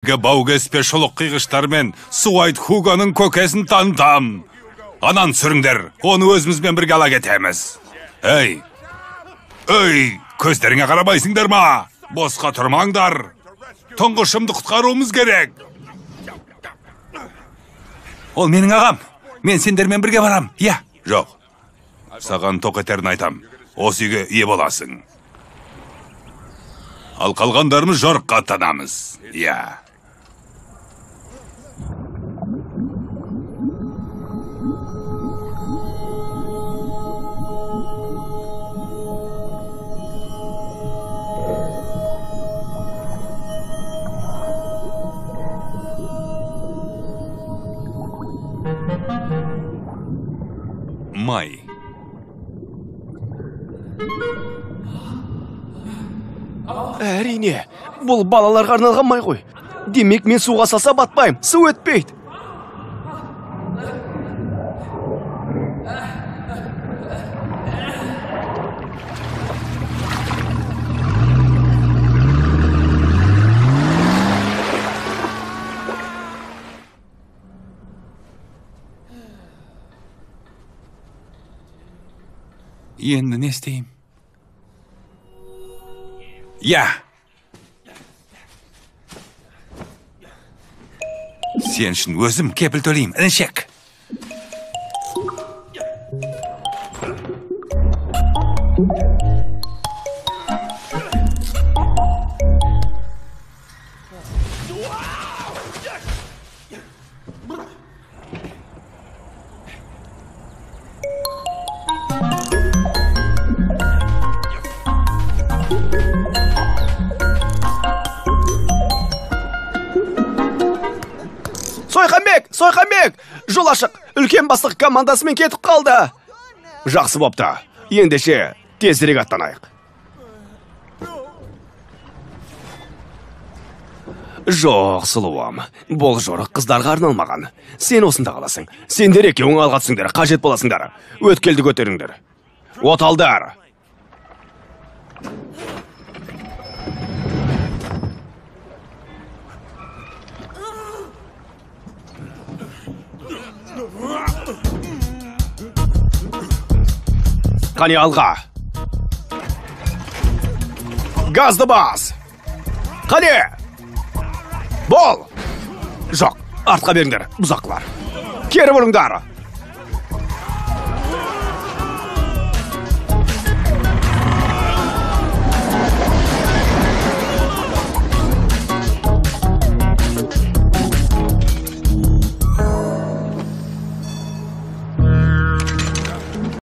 Бау кеспе шұлық қиғыштармен Суайт Хуганың көкесін танытам. Анан сүріңдер, оны өзімізбен бірге ала кетеміз. Эй, көздеріңе қарабайсыңдар ма? Босқа тұрмаңдар. Тұңғышымды құтқаруымыз керек. Ол менің ағам. Мен сендермен бірге барам. Я. Жоқ. Саған тоқ етерін айтам. Осы үйге ие боласың. Ал қалғандарымыз жорыққа аттанамыз. Я. Май. Әрине, бұл балаларға арналған май ғой. Демек мен суға салса батпайым, су өтпейді. Енді не істейм? Я. Сен үшін өзім кепіл төлейм, інішек. Сойқамбек, жол ашық, үлкен бастық командасымен кетіп қалды. Жақсы бопты, ендеше тезірек аттанайық. Жоқ, сұлуым, бұл жорық қыздарға арналмаған. Сен осында қаласың. Сендер екеуің алға түсіңдер, қажет боласыңдар. Өткелді көтеріңдер. Оталдар. Қане алға. Газды бас. Қане. Бол. Жоқ, артқа беріңдер, бұзақлар. Кері бұрыңдар.